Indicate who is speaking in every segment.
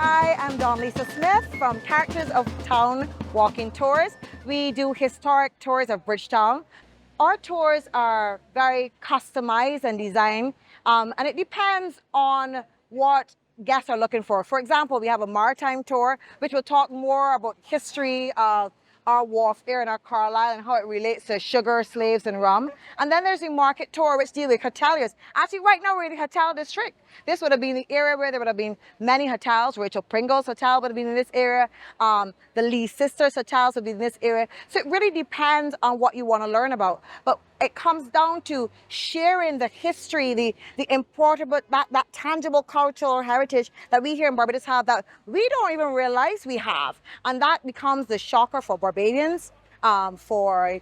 Speaker 1: I am Dawn Lisa Smith from Characters of Town Walking Tours. We do historic tours of Bridgetown. Our tours are very customized and designed, and it depends on what guests are looking for. For example, we have a maritime tour, which will talk more about history of our warfare and our Carlisle and how it relates to sugar, slaves, and rum. And then there's the market tour, which deals with hoteliers. Actually, right now we're in the hotel district. This would have been the area where there would have been many hotels. Rachel Pringle's hotel would have been in this area. The Lee Sisters hotels would be in this area. So it really depends on what you want to learn about. But it comes down to sharing the history, the important, that tangible cultural heritage that we here in Barbados have that we don't even realize we have. And that becomes the shocker for Barbadians, for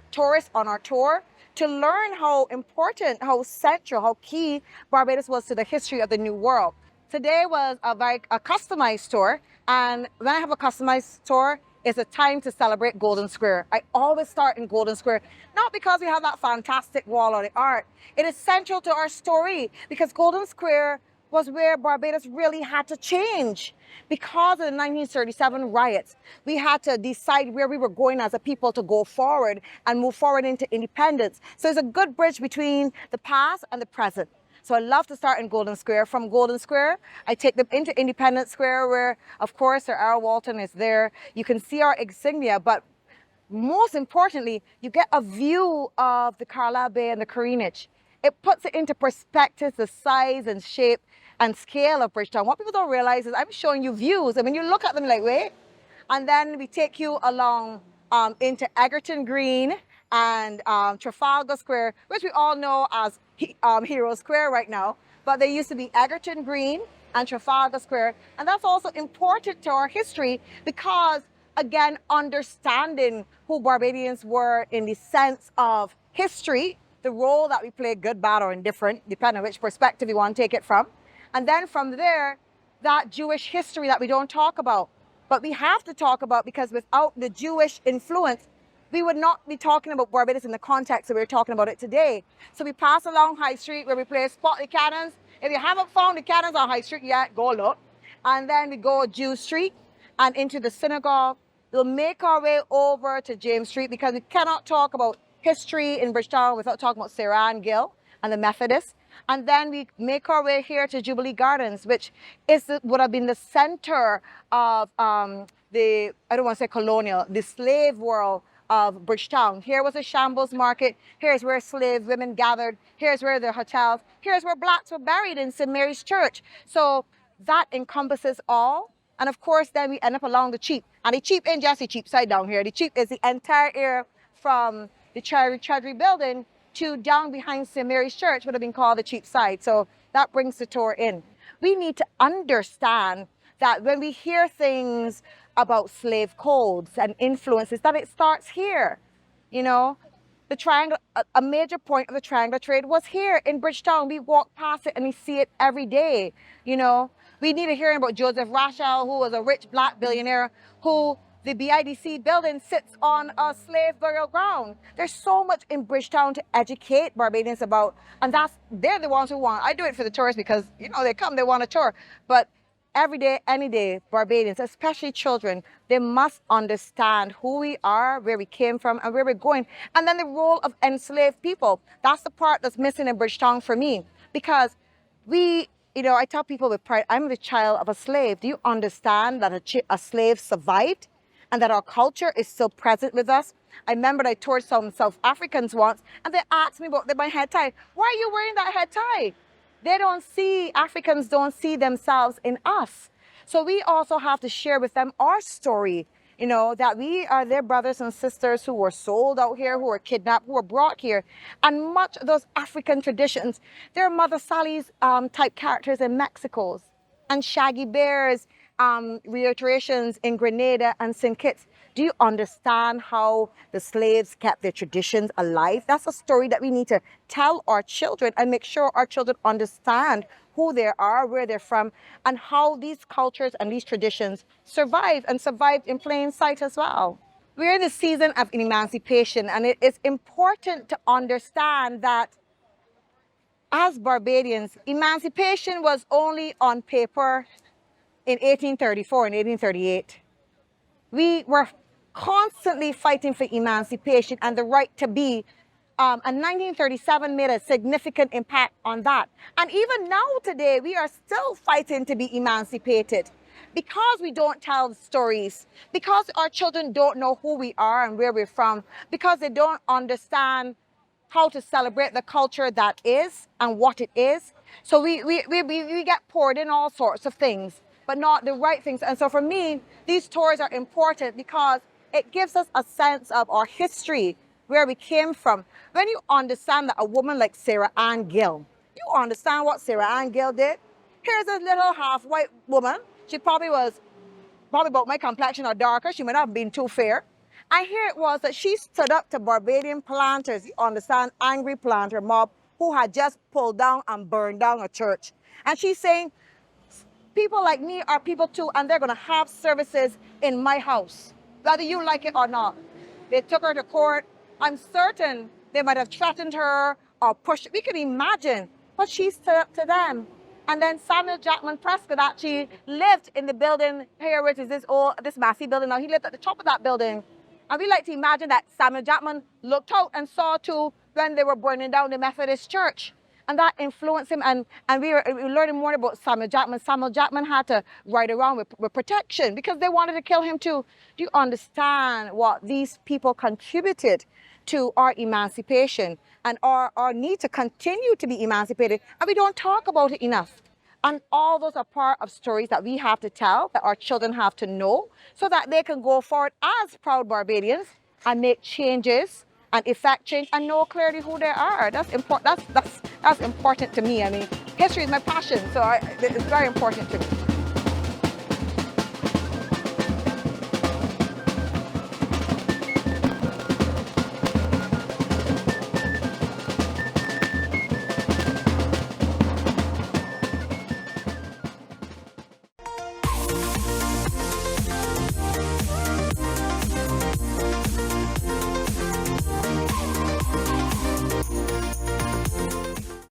Speaker 1: tourists on our tour, to learn how important, how central, how key Barbados was to the history of the New World. Today was a customized tour, and when I have a customized tour, it's a time to celebrate Golden Square. I always start in Golden Square, not because we have that fantastic wall or the art. It is central to our story because Golden Square was where Barbados really had to change. Because of the 1937 riots, we had to decide where we were going as a people to go forward and move forward into independence. So it's a good bridge between the past and the present. So I love to start in Golden Square. From Golden Square, I take them into Independence Square where, of course, Sir Errol Walton is there. You can see our insignia, but most importantly, you get a view of the Carlisle Bay and the Careenage. It puts it into perspective, the size and shape and scale of Bridgetown. What people don't realize is I'm showing you views. I mean, you look at them like, wait. And then we take you along into Egerton Green and Trafalgar Square, which we all know as Hero Square right now. But they used to be Egerton Green and Trafalgar Square. And that's also important to our history because, again, understanding who Barbadians were in the sense of history, the role that we play, good, bad, or indifferent, depending on which perspective you want to take it from. And then from there, that Jewish history that we don't talk about, but we have to talk about because without the Jewish influence, we would not be talking about Barbados in the context that we're talking about it today. So we pass along High Street where we play Spot the Cannons. If you haven't found the Cannons on High Street yet, go look. And then we go Jew Street and into the synagogue. We'll make our way over to James Street because we cannot talk about history in Bridgetown without talking about Sarah and Gill and the Methodists. And then we make our way here to Jubilee Gardens, which would have been the center of I don't want to say colonial, the slave world of Bridgetown. Here was a shambles market. Here's where slave women gathered. Here's where the hotels. Here's where blacks were buried in St. Mary's Church. So that encompasses all. And of course, then we end up along the Cheap. And the Cheap ain't just the Cheap side down here. The Cheap is the entire area from the Treasury Building to down behind St. Mary's Church would have been called the Cheap side. So that brings the tour in. We need to understand that when we hear things about slave codes and influences, that it starts here. You know, the triangle, a major point of the triangle trade was here in Bridgetown. We walk past it and we see it every day. You know, we need to hear about Joseph Rachel, who was a rich black billionaire who the BIDC building sits on a slave burial ground. There's so much in Bridgetown to educate Barbadians about, and they're the ones who want. I do it for the tourists because, you know, they come, they want a tour. But every day, any day, Barbadians, especially children, they must understand who we are, where we came from, and where we're going. And then the role of enslaved people. That's the part that's missing in Bridgetown for me. Because you know, I tell people with pride, I'm the child of a slave. Do you understand that a slave survived? And that our culture is still present with us. I remember I toured some South Africans once, and they asked me about my head tie. Why are you wearing that head tie? Africans don't see themselves in us. So we also have to share with them our story, you know, that we are their brothers and sisters who were sold out here, who were kidnapped, who were brought here. And much of those African traditions, they're Mother Sally's type characters in Mexico's and Shaggy Bear's reiterations in Grenada and St. Kitts. Do you understand how the slaves kept their traditions alive? That's a story that we need to tell our children and make sure our children understand who they are, where they're from, and how these cultures and these traditions survived in plain sight as well. We're in the season of emancipation, and it is important to understand that as Barbadians, emancipation was only on paper in 1834 and 1838. We were constantly fighting for emancipation and the right to be. And 1937 made a significant impact on that. And even now today, we are still fighting to be emancipated because we don't tell stories, because our children don't know who we are and where we're from, because they don't understand how to celebrate the culture that is and what it is. So we get poured in all sorts of things, but not the right things. And so for me, these tours are important because it gives us a sense of our history, where we came from. When you understand that a woman like Sarah Ann Gill, you understand what Sarah Ann Gill did? Here's a little half-white woman. She probably was about my complexion or darker. She might not have been too fair. And here it was that she stood up to Barbadian planters, you understand, angry planter mob who had just pulled down and burned down a church. And she's saying, people like me are people too, and they're going to have services in my house, whether you like it or not. They took her to court. I'm certain they might have threatened her or pushed. We can imagine, but she stood up to them. And then Samuel Jackman Prescott actually lived in the building here, which is this massive building. Now he lived at the top of that building. And we like to imagine that Samuel Jackman looked out and saw too when they were burning down the Methodist church. And that influenced him. And we were learning more about Samuel Jackman. Samuel Jackman had to ride around with protection because they wanted to kill him too. Do you understand what these people contributed to our emancipation and our need to continue to be emancipated? And we don't talk about it enough. And all those are part of stories that we have to tell, that our children have to know, so that they can go forward as proud Barbadians and make changes and effect change and know clearly who they are. That's important. That's important to me. I mean, history is my passion, so it's very important to me.